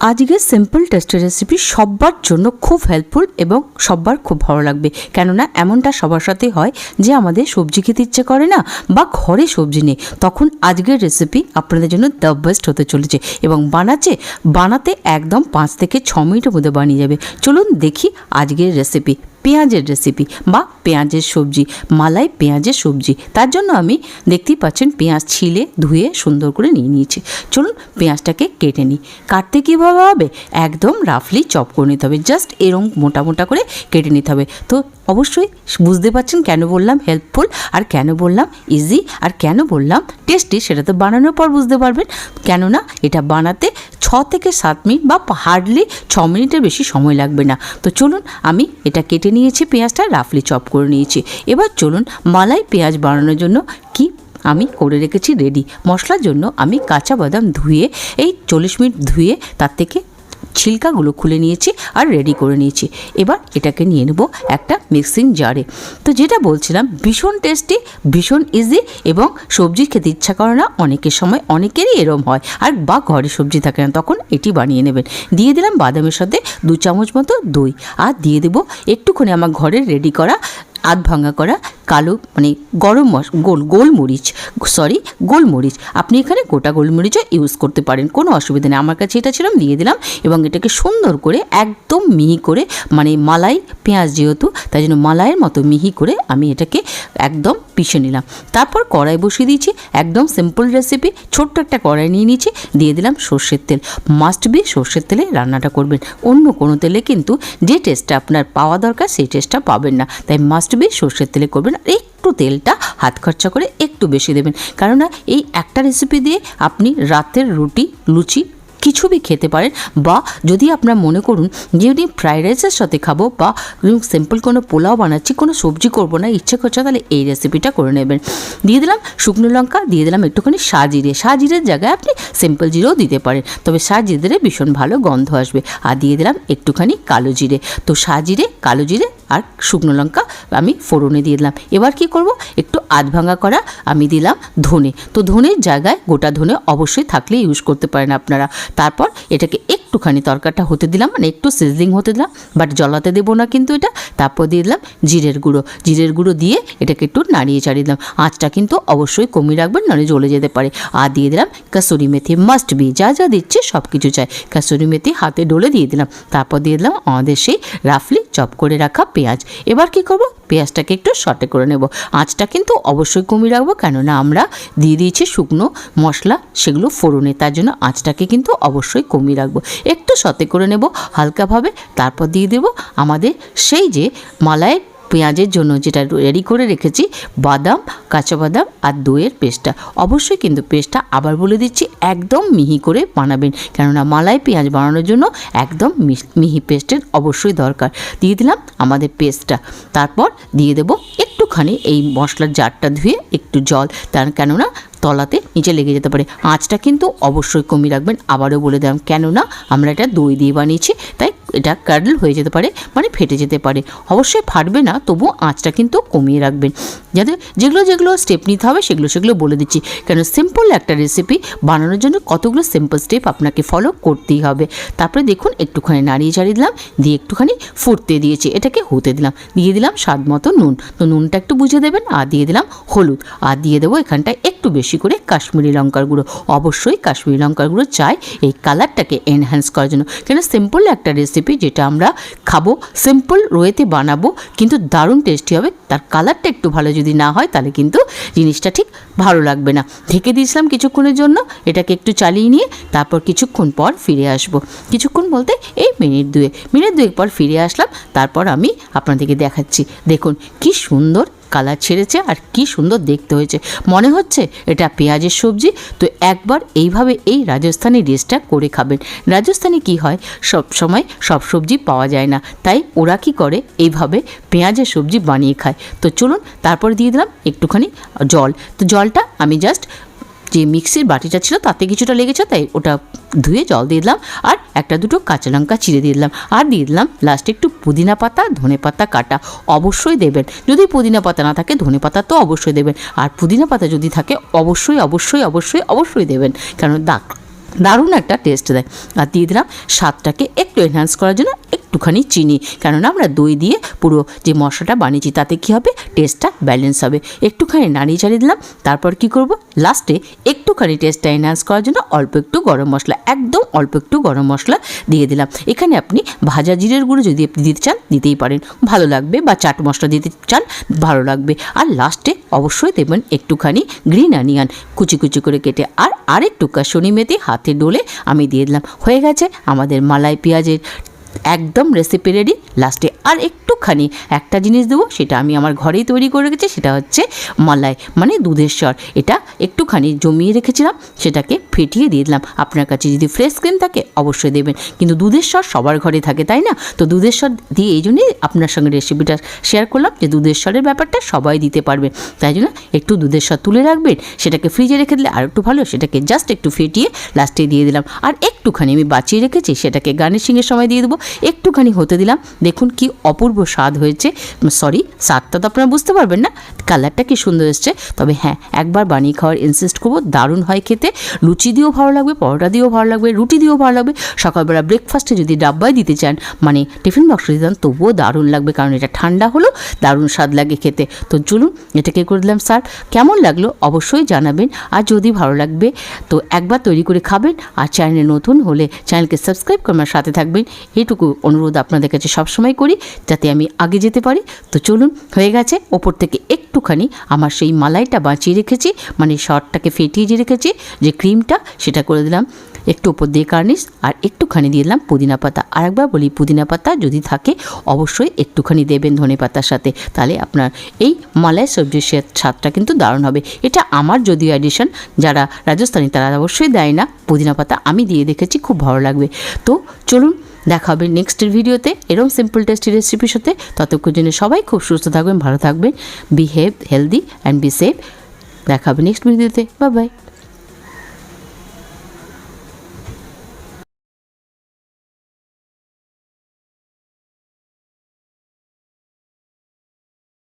আজকের সিম্পল টেস্টের রেসিপি সবার জন্য খুব হেল্পফুল এবং সবার খুব ভালো লাগবে। কেননা এমনটা সবার সাথে হয় যে আমাদের সবজি খেতে ইচ্ছে করে না বা ঘরে সবজি নেই, তখন আজকের রেসিপি আপনাদের জন্য দ্য বেস্ট হতে চলেছে এবং বানাতে একদম 5 থেকে 6 মিনিটের মধ্যে বানিয়ে যাবে। চলুন দেখি আজকের রেসিপি, পেঁয়াজের রেসিপি বা পেঁয়াজের সবজি, মালাই পেঁয়াজের সবজি। তার জন্য আমি দেখতেই পাচ্ছেন পেঁয়াজ ছিলে ধুয়ে সুন্দর করে নিয়ে নিয়েছি। চলুন পেঁয়াজটাকে কেটে নিই। কাটতে কীভাবে হবে, একদম রাফলি চপ করে নিতে হবে, জাস্ট এরকম মোটা মোটা করে কেটে নিতে হবে। তো অবশ্যই বুঝতে পারছেন কেন বললাম হেল্পফুল, আর কেন বললাম ইজি, আর কেন বললাম টেস্টি, সেটা তো বানানোর পর বুঝতে পারবেন। কেননা এটা বানাতে 6 থেকে 7 মিনিট বা হার্ডলি 6 মিনিটের বেশি সময় লাগবে না। তো চলুন, আমি এটা কেটে নিয়েছি, পেঁয়াজটা রাফলি চপ করে নিয়েছি। এবার চলুন মালাই পেঁয়াজ বানানোর জন্য কি আমি করে রেখেছি রেডি। মশলার জন্য আমি কাঁচা বাদাম ধুয়ে এই 40 মিনিট ধুয়ে তার থেকে ছিলকাগুলো খুলে নিয়েছি আর রেডি করে নিয়েছি। এবার এটাকে নিয়ে নেব একটা মিক্সিং জারে। তো যেটা বলছিলাম, ভীষণ টেস্টি, ভীষণ ইজি এবং সবজি খেতে ইচ্ছা করে না অনেকের সময়, অনেকেরই এরম হয়, আর বা ঘরে সবজি থাকে না, তখন এটি বানিয়ে নেবেন। দিয়ে দিলাম বাদামের সাথে 2 চামচ মতো দই, আর দিয়ে দেবো একটুখানি আমার ঘরের রেডি করা আধ ভাঙা করা কালো গোলমরিচ। আপনি এখানে গোটা গোলমরিচও ইউজ করতে পারেন, কোনো অসুবিধা নেই। আমার কাছে এটা ছিলাম, দিয়ে দিলাম এবং এটাকে সুন্দর করে একদম মিহি করে, মানে মালাই পেঁয়াজ যেহেতু তাই জন্য মালাইয়ের মতো মিহি করে আমি এটাকে একদম পিষে নিলাম। তারপর কড়াই বসিয়ে দিয়েছি, একদম সিম্পল রেসিপি। ছোট্ট একটা কড়াই নিয়ে নিয়েছি, দিয়ে দিলাম সর্ষের তেল। মাস্ট বি সর্ষের তেলে রান্নাটা করবেন, অন্য কোনো তেলে কিন্তু যে টেস্টটা আপনার পাওয়া দরকার সেই টেস্টটা পাবেন না, তাই মাস্ট বি সর্ষের তেলে করবেন। আর একটু তেলটা হাত খরচা করে একটু বেশি দেবেন, কেননা এই একটা রেসিপি দিয়ে আপনি রাতের রুটি লুচি কিছু বি খেতে পারেন, বা যদি আপনার মনে করুন যে উনি ফ্রাইড রাইসের সাথে খাবো বা সিম্পল কোনো পোলাও বানাচ্ছি, কোনো সবজি করবো না ইচ্ছে করছে, তাহলে এই রেসিপিটা করে নেবেন। দিয়ে দিলাম শুকনো লঙ্কা, দিয়ে দিলাম একটুখানি সাজিরের জায়গায় আপনি সিম্পল জিরেও দিতে পারেন, তবে সাজিরে ভীষণ ভালো গন্ধ আসবে। আর দিয়ে দিলাম একটুখানি কালো জিরে। তো সাজিরে, কালো জিরে আর শুকনো লঙ্কা আমি ফোড়নে দিয়ে দিলাম। এবার কি করব, একটু আধ ভাঙা করা আমি দিলাম ধনে। তো ধনের জায়গায় গোটা ধনে অবশ্যই থাকলে ইউজ করতে পারেন আপনারা। তারপর এটাকে একটুখানি তরকারিটা হতে দিলাম, মানে একটু সিজলিং হতে দিলাম, বাট জ্বলাতে দেবো না কিন্তু এটা। তারপর দিয়ে দিলাম জিরের গুঁড়ো দিয়ে এটাকে একটু নাড়িয়ে চাড়িয়ে দিলাম। আঁচটা কিন্তু অবশ্যই কমিয়ে রাখবেন, নাহলে জ্বলে যেতে পারে। আর দিয়ে দিলাম কাসুরি মেথি, মাস্ট বি, যা যা দিচ্ছি সব কিছু চাই। কাসুরি মেথি হাতে ডলে দিয়ে দিলাম। তারপর দিয়ে দিলাম আমাদের সেই রাফলি চপ করে রাখা পেঁয়াজ। এবার কি করব, পেঁয়াজটাকে একটু সটে করে নেব। আঁচটা কিন্তু অবশ্যই কমিয়ে রাখবো, কেননা আমরা দিয়ে দিয়েছি শুকনো মশলা সেগুলো ফোড়নে, তার জন্য আঁচটাকে কিন্তু অবশ্যই কমিয়ে রাখবো। একটু সতে করে নেব হালকাভাবে। তারপর দিয়ে দেব আমাদের সেই যে মালাই পেঁয়াজের জন্য যেটা রেডি করে রেখেছি, বাদাম, কাঁচা বাদাম আর দইয়ের পেস্টটা। অবশ্যই কিন্তু পেস্টটা আবার বলে দিচ্ছি একদম মিহি করে বানাবেন, কেননা মালাই পেঁয়াজ বানানোর জন্য একদম মিহি পেস্টের অবশ্যই দরকার। দিয়ে দিলাম আমাদের পেস্টটা। তারপর দিয়ে দেব একটুখানি এই মশলার জারটা ধুয়ে একটু জল, তার কেননা তলাতে নিচে লেগে যেতে পারে। আঁচটা কিন্তু অবশ্যই কমিয়ে রাখবেন, আবারও বলে দিলাম, কেননা আমরা এটা দই দিয়ে বানিয়েছি, তাই এটা কার্ডল হয়ে যেতে পারে, মানে ফেটে যেতে পারে। অবশ্যই ফাটবে না, তবু আঁচটা কিন্তু কমিয়ে রাখবেন। যাতে যেগুলো স্টেপ নিতে হবে সেগুলো বলে দিচ্ছি, কেন সিম্পল একটা রেসিপি বানানোর জন্য কতগুলো সিম্পল স্টেপ আপনাকে ফলো করতেই হবে। তারপরে দেখুন একটুখানি নাড়িয়ে চাড়িয়ে দিলাম, দিয়ে একটুখানি ফুটতে দিয়েছি, এটাকে হতে দিলাম। দিয়ে দিলাম স্বাদ মতো নুন, তো নুনটা একটু বুঝে দেবেন। আর দিয়ে দিলাম হলুদ, আর দিয়ে দেবো এখানটায় একটু বেশি করে কাশ্মীরি লঙ্কার গুঁড়ো। অবশ্যই কাশ্মীরি লঙ্কার গুঁড়ো চাই এই কালারটাকে এনহ্যান্স করার জন্য, কেন সিম্পল একটা রেসিপি যেটা আমরা খাবো, সিম্পল ওয়েতে বানাবো, কিন্তু দারুণ টেস্টি হবে। তার কালারটা একটু ভালো যদি না হয় তাহলে কিন্তু জিনিসটা ঠিক ভালো লাগবে না। ঢেকে দিয়েছিলাম কিছুক্ষণের জন্য, এটাকে একটু চালিয়ে নিয়ে তারপর কিছুক্ষণ পর ফিরে আসবো। কিছুক্ষণ বলতে এই মিনিট দুয়েক পর ফিরে আসলাম। তারপর আমি আপনাদেরকে দেখাচ্ছি, দেখুন কি সুন্দর কালার ছেড়েছে আর কি সুন্দর দেখতে হয়েছে, মনে হচ্ছে এটা পেঁয়াজের সবজি। তো একবার এইভাবে এই রাজস্থানি ডিশটা করে খাবেন। রাজস্থানে কি হয়, সব সময় সব সবজি পাওয়া যায় না, তাই ওরা কি করে এইভাবে পেঁয়াজের সবজি বানিয়ে খায়। তো চলুন, তারপর দিয়ে দিলাম একটুখানি জল। তো জলটা আমি জাস্ট যে মিক্সির বাটিটা ছিল তাতে কিছুটা লেগেছে, তাই ওটা ধুয়ে জল দিয়ে দিলাম। আর একটা দুটো কাঁচা লঙ্কা চিড়ে দিয়ে দিলাম, আর দিয়ে দিলাম লাস্টে একটু পুদিনা পাতা, ধনে পাতা কাটা অবশ্যই দেবেন। যদি পুদিনা পাতা না থাকে ধনে পাতা তো অবশ্যই দেবেন, আর পুদিনা পাতা যদি থাকে অবশ্যই দেবেন, কারণ দারুণ একটা টেস্ট দেয়। আর দিয়ে দিলাম স্বাদটাকে একটু এনহ্যান্স করার জন্য একটুখানি চিনি, কেননা আমরা দই দিয়ে পুরো যে মশলাটা বানিয়েছি তাতে কী হবে, টেস্টটা ব্যালেন্স হবে। একটুখানি নাড়িয়ে চাড়িয়ে দিলাম। তারপর কি করব, লাস্টে একটুখানি টেস্টটা এনহ্যান্স করার জন্য অল্প একটু গরম মশলা, একদম অল্প একটু গরম মশলা দিয়ে দিলাম। এখানে আপনি ভাজা জিরের গুঁড়ো যদি আপনি দিতে চান দিতেই পারেন, ভালো লাগবে, বা চাট মশলা দিতে চান ভালো লাগবে। আর লাস্টে অবশ্যই দেবেন একটুখানি গ্রিন অনিয়ন কুচি কুচি করে কেটে, আর আরেকটু কাসুরি মেথি হাতে ডলে আমি দিয়ে দিলাম। হয়ে গেছে আমাদের মালাই পেঁয়াজের একদম রেসিপি রেডি। লাস্টে আর একটুখানি একটা জিনিস দেবো, সেটা আমি আমার ঘরেই তৈরি করে রেখেছি, সেটা হচ্ছে মালাই মানে দুধের স্বর। এটা একটুখানি জমিয়ে রেখেছিলাম, সেটাকে ফেটিয়ে দিয়ে দিলাম। আপনার কাছে যদি ফ্রেশ ক্রিম থাকে অবশ্যই দেবেন, কিন্তু দুধের স্বর সবার ঘরে থাকে, তাই না? তো দুধের স্বর দিয়ে এই জন্যই আপনার সঙ্গে রেসিপিটা শেয়ার করলাম, যে দুধের স্বরের ব্যাপারটা সবাই দিতে পারবে, তাই জন্য একটু দুধের স্বর তুলে রাখবেন, সেটাকে ফ্রিজে রেখে দিলে আর একটু ভালো। সেটাকে জাস্ট একটু ফেটিয়ে লাস্টে দিয়ে দিলাম। আর একটুখানি আমি বাঁচিয়ে রেখেছি, সেটাকে গার্নিশিংয়ের সময় দিয়ে দেবো। একটুখানি হতে দিলাম, দেখুন কি অপূর্ব স্বাদ হয়েছে। সরি, স্বাদটা তো আপনারা বুঝতে পারবেন না, কালারটা কি সুন্দর এসছে। তবে হ্যাঁ, একবার বানিয়ে খাওয়ার ইনসিস্ট করবো, দারুণ হয় খেতে। লুচি দিয়েও ভালো লাগবে, পরোটা দিয়েও ভালো লাগবে, রুটি দিয়েও ভালো লাগবে। সকালবেলা ব্রেকফাস্টে যদি ডাব্বায় দিতে চান, মানে টিফিন বক্সে দিতে চান, তবুও দারুণ লাগবে, কারণ এটা ঠান্ডা হলো, দারুণ স্বাদ লাগে খেতে। তো চলুন এটাকে করে দিলাম স্যার। কেমন লাগলো অবশ্যই জানাবেন, আর যদি ভালো লাগবে তো একবার তৈরি করে খাবেন। আর চ্যানেলে নতুন হলে চ্যানেলকে সাবস্ক্রাইব করে আমার সাথে থাকবেন, এইটুকু অনুরোধ আপনাদের কাছে সবসময় করি, যাতে আমি আগে যেতে পারি। তো চলুন, হয়ে গেছে। ওপর থেকে একটুখানি আমার সেই মালাইটা বাঁচিয়ে রেখেছি, মানে শর্টটাকে ফেটিয়ে যে রেখেছি, যে ক্রিমটা, সেটা করে দিলাম একটু ওপর দিয়ে গার্নিশ। আর একটুখানি দিয়ে দিলাম পুদিনা পাতা। আর একবার বলি, পুদিনা পাতা যদি থাকে অবশ্যই একটুখানি দেবেন ধনে পাতার সাথে, তাহলে আপনার এই মালাই সবজির স্বাদটা কিন্তু দারুণ হবে। এটা আমার যদিও অ্যাডিশন, যারা রাজস্থানী তারা অবশ্যই দেয় না পুদিনা পাতা, আমি দিয়ে দেখেছি, খুব ভালো লাগবে। তো চলুন, দেখা হবে নেক্সটের ভিডিওতে এরকম সিম্পল টেস্টি রেসিপির সাথে। ততক্ষণ জন্য সবাই খুব সুস্থ থাকবেন, ভালো থাকবেন, behave healthy and be safe. দেখা হবে নেক্সট ভিডিওতে। Bye bye.